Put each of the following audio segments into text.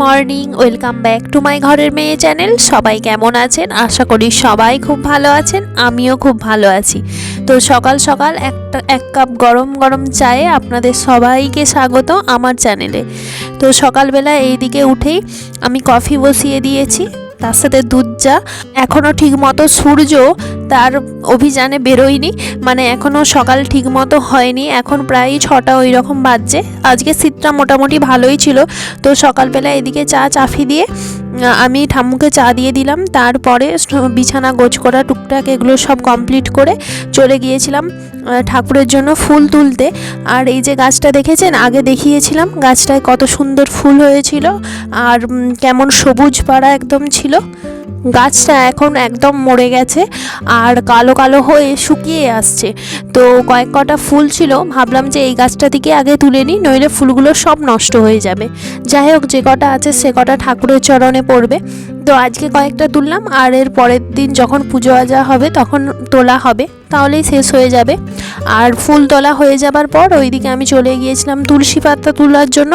Morning, welcome back to my ঘরের মেয়ে channel. সবাই কেমন আছেন? আশা করি সবাই খুব ভালো আছেন, আমিও খুব ভালো আছি। তো সকাল সকাল এক কাপ গরম গরম চায়ে আপনাদের সবাইকে স্বাগত আমার চ্যানেলে। তো সকালবেলা এইদিকে উঠেই আমি কফি বসিয়ে দিয়েছি, তার সাথে দুধ চা। এখনও ঠিক মতো সূর্য তার অভিযানে বেরোয়নি, মানে এখনও সকাল ঠিক মতো হয়নি, এখন প্রায় 6টা ওই রকম বাজছে। আজকে শীতটা মোটামুটি ভালোই ছিল। তো সকালবেলা এদিকে চাফি দিয়ে আমি ঠাম্মুকে চা দিয়ে দিলাম। তারপরে বিছানা গোছ করা টুকটাক এগুলো সব কমপ্লিট করে চলে গিয়েছিলাম ঠাকুরের জন্য ফুল তুলতে। আর এই যে গাছটা দেখেছেন, আগে দেখিয়েছিলাম গাছটায় কত সুন্দর ফুল হয়েছিল আর কেমন সবুজ পাড়া একদম ছিল। গাছটা এখন একদম মরে গেছে আর কালো কালো হয়ে শুকিয়ে আসছে। তো কটা ফুল ছিল, ভাবলাম যে এই গাছটা থেকে আগে তুলে নিই, নইলে ফুলগুলো সব নষ্ট হয়ে যাবে। যাই হোক, যে কটা আছে সে কটা ঠাকুরের চরণে পড়বে। তো আজকে কয়েকটা তুললাম, আর এর পরের দিন যখন পুজো আজা হবে তখন তোলা হবে, তাহলেই শেষ হয়ে যাবে। আর ফুল তোলা হয়ে যাবার পর ওইদিকে আমি চলে গিয়েছিলাম তুলসী পাতা তোলার জন্য।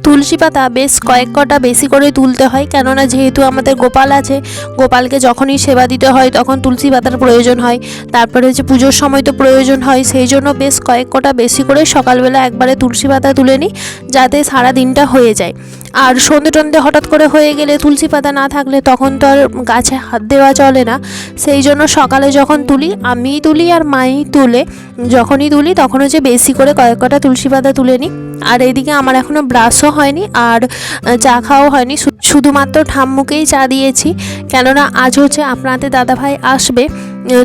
তুলসী পাতা বেশ কটা বেশি করে তুলতে হয়, কেননা যেহেতু আমাদের গোপাল আছে, গোপালকে যখনই সেবা দিতে হয় তখন তুলসী পাতার প্রয়োজন হয়। তারপরে হচ্ছে পুজোর সময় তো প্রয়োজন হয়, সেই জন্য বেশ কটা বেশি করে সকালবেলা একবারে তুলসী পাতা তুলে নিই, যাতে সারা দিনটা হয়ে যায়। আর সন্ধে হঠাৎ করে হয়ে গেলে তুলসী পাতা না থাকলে তখন তো আর গাছে হাত দেওয়া চলে না। সেই জন্য সকালে যখন তুলি, আমিই তুলি আর মাই তুলে, যখনই তুলি তখন হচ্ছে বেশি করে কটা তুলসী পাতা তুলে নিই। আর এইদিকে আমার এখনও ব্রাশও হয়নি আর চা খাওয়াও হয়নি, শুধুমাত্র ঠাম্মুকেই চা দিয়েছি, কেননা আজ হচ্ছে আপনাদের দাদাভাই আসবে।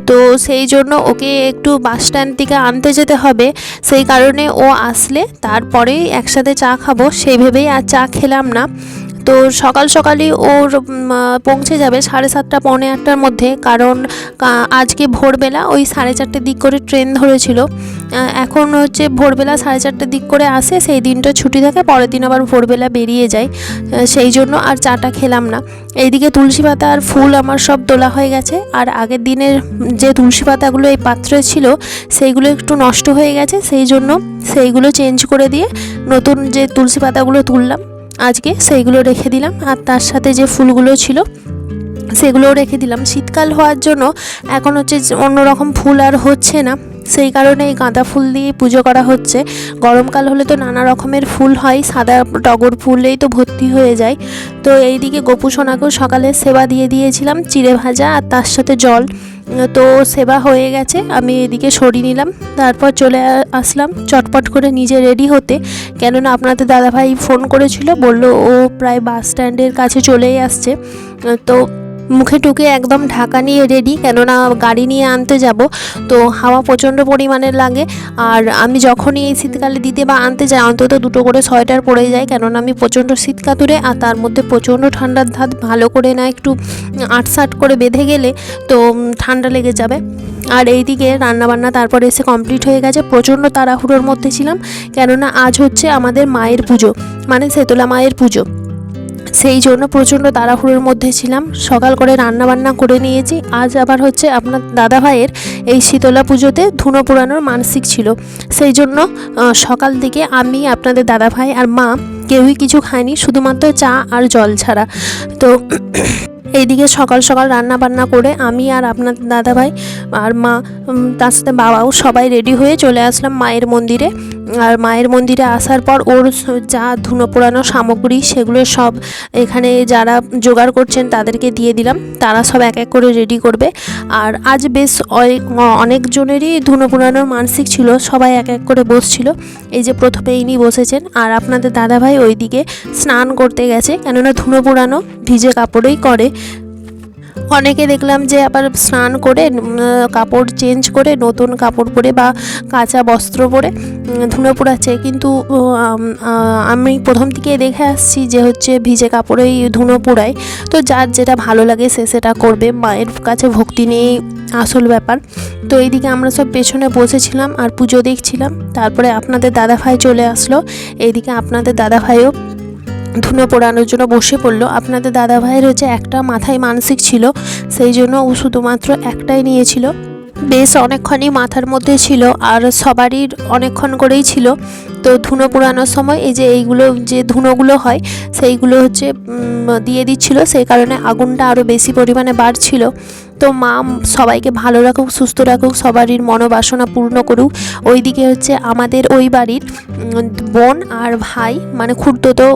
তো সেই জন্য ওকে একটু বাস স্ট্যান্ড থেকে আনতে যেতে হবে, সেই কারণে ও আসলে তারপরেই একসাথে চা খাবো, সেই ভেবেই আর চা খেলাম না। তো সকালই ওর পৌঁছে যাবে 7:30 পৌনে 8টার মধ্যে, কারণ আজকে ভোরবেলা ওই 4:30 দিক করে ট্রেন ধরেছিল। এখন হচ্ছে ভোরবেলা 4:30 দিক করে আসে, সেই দিনটা ছুটি থাকে, পরের দিন আবার ভোরবেলা বেরিয়ে যায়। সেই জন্য আর চাটা খেলাম না। এইদিকে তুলসী পাতা আর ফুল আমার সব তোলা হয়ে গেছে। আর আগের দিনের যে তুলসী পাতাগুলো এই পাত্রে ছিল সেইগুলো একটু নষ্ট হয়ে গেছে, সেই জন্য সেইগুলো চেঞ্জ করে দিয়ে নতুন যে তুলসী পাতাগুলো তুললাম আজকে সেইগুলো রেখে দিলাম। আর তার সাথে যে ফুলগুলো ছিল সেগুলোও রেখে দিলাম। শীতকাল হওয়ার জন্য এখন হচ্ছে অন্যরকম ফুল আর হচ্ছে না, সেই কারণে এই গাঁদা ফুল দিয়ে পুজো করা হচ্ছে। গরমকাল হলে তো নানা রকমের ফুল হয়, সাদা টগর ফুলেই তো ভর্তি হয়ে যায়। তো এইদিকে গোপু সোনাকেও সকালে সেবা দিয়ে দিয়েছিলাম, চিড়ে ভাজা আর তার সাথে জল। তো সেবা হয়ে গেছে, আমি এদিকে সরিয়ে নিলাম, তারপর চলে আসলাম চটপট করে নিজে রেডি হতে, কেননা আপনাদের দাদাভাই ফোন করেছিল, বললো ও প্রায় বাস স্ট্যান্ডের কাছে চলেই আসছে। তো মুখে টুকে একদম ঢাকা নিয়ে রেডি, কেননা গাড়ি নিয়ে আনতে যাব। তো হাওয়া প্রচণ্ড পরিমাণের লাগে, আর আমি যখনই এই শীতকালে দিতে বা আনতে যাই অন্তত 2টো করে সোয়েটার পরে যাই, কেননা আমি প্রচণ্ড শীত কাতুরে, আর তার মধ্যে প্রচণ্ড ঠান্ডার ধাত, ভালো করে না একটু আটসাট করে বেঁধে গেলে তো ঠান্ডা লেগে যাবে। আর এইদিকে রান্নাবান্না তারপরে এসে কমপ্লিট হয়ে গেছে, প্রচণ্ড তাড়াহুড়োর মধ্যে ছিলাম, কেননা আজ হচ্ছে আমাদের মায়ের পুজো, মানে শেতলা মায়ের পুজো, সেই জন্য প্রচণ্ড তাড়াহুড়োর মধ্যে ছিলাম। সকাল করে রান্নাবান্না করে নিয়েছি। আজ আবার হচ্ছে আপনার দাদাভাইয়ের এই শীতলা পুজোতে ধুনো পোড়ানোর মানসিক ছিল, সেই জন্য সকাল থেকে আমি, আপনাদের দাদাভাই আর মা কেউই কিছু খায়নি, শুধুমাত্র চা আর জল ছাড়া। তো এইদিকে সকাল রান্না বান্না করে আমি আর আপনার দাদাভাই আর মা, তার সাথে বাবাও সবাই রেডি হয়ে চলে আসলাম মায়ের মন্দিরে। আর মায়ের মন্দিরে আসার পর ওর যা ধুনো পোড়ানো সামগ্রী সেগুলো সব এখানে যারা জোগাড় করছেন তাদেরকে দিয়ে দিলাম, তারা সব এক করে রেডি করবে। আর আজ বেশ অনেকজনেরই ধুনো পোড়ানোর মানসিক ছিল, সবাই এক করে বসছিল। এই যে প্রথমে ইনি বসেছেন, আর আপনাদের দাদাভাই ওইদিকে স্নান করতে গেছে, কেননা ধুনো পোড়ানো ভিজে কাপড়েই করে। অনেকে দেখলাম যে আবার স্নান করে কাপড় চেঞ্জ করে নতুন কাপড় পরে বা কাঁচা বস্ত্র পরে ধুনো পোড়াচ্ছে, কিন্তু আমি প্রথম থেকে দেখে আসছি যে হচ্ছে ভিজে কাপড়েই ধুনো পোড়ায়। তো যার যেটা ভালো লাগে সে সেটা করবে, মায়ের কাছে ভক্তি নিয়েই আসল ব্যাপার। তো এইদিকে আমরা সব পেছনে বসেছিলাম আর পুজো দেখছিলাম। তারপরে আপনাদের দাদাভাই চলে আসলো, এইদিকে আপনাদের দাদাভাইও ধুনো পোড়ানোর জন্য বসে পড়লো। আপনাদের দাদাভাইয়ের হচ্ছে একটা মাথায় মানসিক ছিল, সেই জন্য ও শুধুমাত্র একটাই নিয়েছিল। বেশ অনেকক্ষণই মাথার মধ্যে ছিল আর সবারই অনেকক্ষণ করেই ছিল। তো ধুনো পোড়ানোর সময় এই যে এইগুলো যে ধুনোগুলো হয় সেইগুলো হচ্ছে দিয়ে দিচ্ছিল, সেই কারণে আগুনটা আরও বেশি পরিমাণে বাড়ছিল। তো মা সবাইকে ভালো রাখুক, সুস্থ রাখুক, সবারই মনোবাসনা পূর্ণ করুক। ওইদিকে হচ্ছে আমাদের ওই বাড়ির বোন আর ভাই, মানে খুড়তো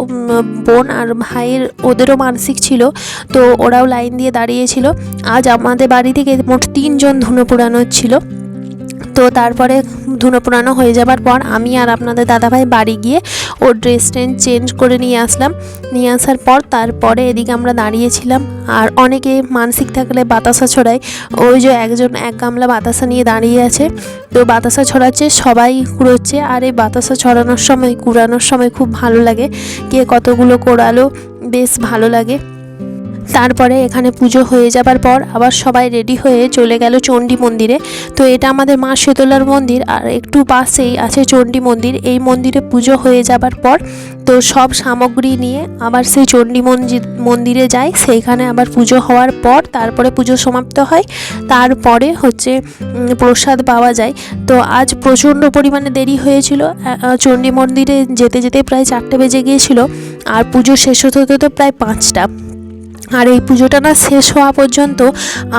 বোন আর ভাইয়ের ওদেরও মানসিক ছিল, তো ওরাও লাইন দিয়ে দাঁড়িয়েছিল। আজ আমাদের বাড়ি থেকে মোট 3 জন ধুনো পোড়ানো ছিল। তো তারপরে ধুনো পোড়ানো হয়ে যাবার পর আমি আর আপনাদের দাদাভাই বাড়ি গিয়ে ওর ড্রেস চেঞ্জ করে নিয়ে আসলাম। নিয়ে আসার পর তারপরে এদিকে আমরা দাঁড়িয়েছিলাম। আর অনেকে মানসিক থাকলে বাতাসা ছড়ায়, ওই যে একজন 1 গামলা বাতাসা নিয়ে দাঁড়িয়ে আছে, তো বাতাসা ছড়াচ্ছে, সবাই কুড়োচ্ছে। আর এই বাতাসা ছড়ানোর সময়, কুড়ানোর সময় খুব ভালো লাগে, কে কতগুলো কোড়ালো, বেশ ভালো লাগে। তারপরে এখানে পুজো হয়ে যাবার পর আবার সবাই রেডি হয়ে চলে গেল চণ্ডী মন্দিরে। তো এটা আমাদের মা শীতলার মন্দির, আর একটু পাশেই আছে চণ্ডী মন্দির। এই মন্দিরে পুজো হয়ে যাবার পর তো সব সামগ্রী নিয়ে আবার সেই চণ্ডী মন্দিরে যায়। সেইখানে আবার পুজো হওয়ার পর তারপরে পুজো সমাপ্ত হয়। তারপরে হচ্ছে প্রসাদ পাওয়া যায়। তো আজ প্রচণ্ড পরিমাণে দেরি হয়েছিল, চণ্ডী মন্দিরে যেতে যেতে প্রায় 4টে বেজে গিয়েছিল, আর পুজো শেষ হতে হতে তো প্রায় 5টা। আর এই পুজোটা না শেষ হওয়া পর্যন্ত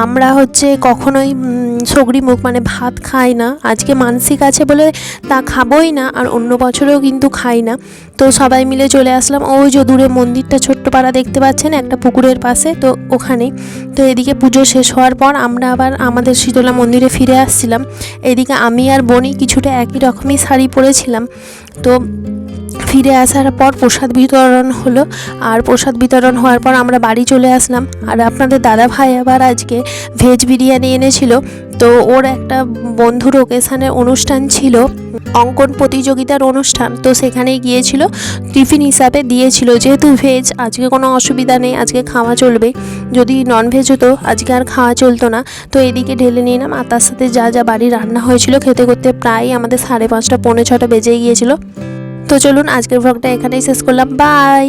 আমরা হচ্ছে কখনোই সগরি মুখ মানে ভাত খাই না। আজকে মানসিক আছে বলে তা খাবোই না, আর অন্য বছরেও কিন্তু খাই না। তো সবাই মিলে চলে আসলাম ওই যে দূরে মন্দিরটা, ছোট্ট পাড়া দেখতে পাচ্ছেন একটা পুকুরের পাশে, তো ওখানেই। তো এদিকে পুজো শেষ হওয়ার পর আমরা আবার আমাদের শীতলা মন্দিরে ফিরে আসছিলাম। এদিকে আমি আর বোনই কিছুটা একই রকমই শাড়ি পরেছিলাম। তো ফিরে আসার পর প্রসাদ বিতরণ হলো, আর প্রসাদ বিতরণ হওয়ার পর আমরা বাড়ি চলে আসলাম। আর আপনাদের দাদা ভাই আবার আজকে ভেজ বিরিয়ানি এনেছিল। তো ওর একটা বন্ধুর ওকেশানের অনুষ্ঠান ছিল, অঙ্কন প্রতিযোগিতার অনুষ্ঠান, তো সেখানেই গিয়েছিল, টিফিন হিসাবে দিয়েছিল। যেহেতু ভেজ আজকে কোনো অসুবিধা নেই, আজকে খাওয়া চলবে। যদি ননভেজ হতো আজকে আর খাওয়া চলতো না। তো এদিকে ঢেলে নিলাম, আর তার সাথে যা যা বাড়ি রান্না হয়েছিল খেতে করতে প্রায় আমাদের 5:30 পৌনে 6টা বেজেই গিয়েছিল। তো চলুন আজকের ব্লগটা এখানেই শেষ করলাম, বাই।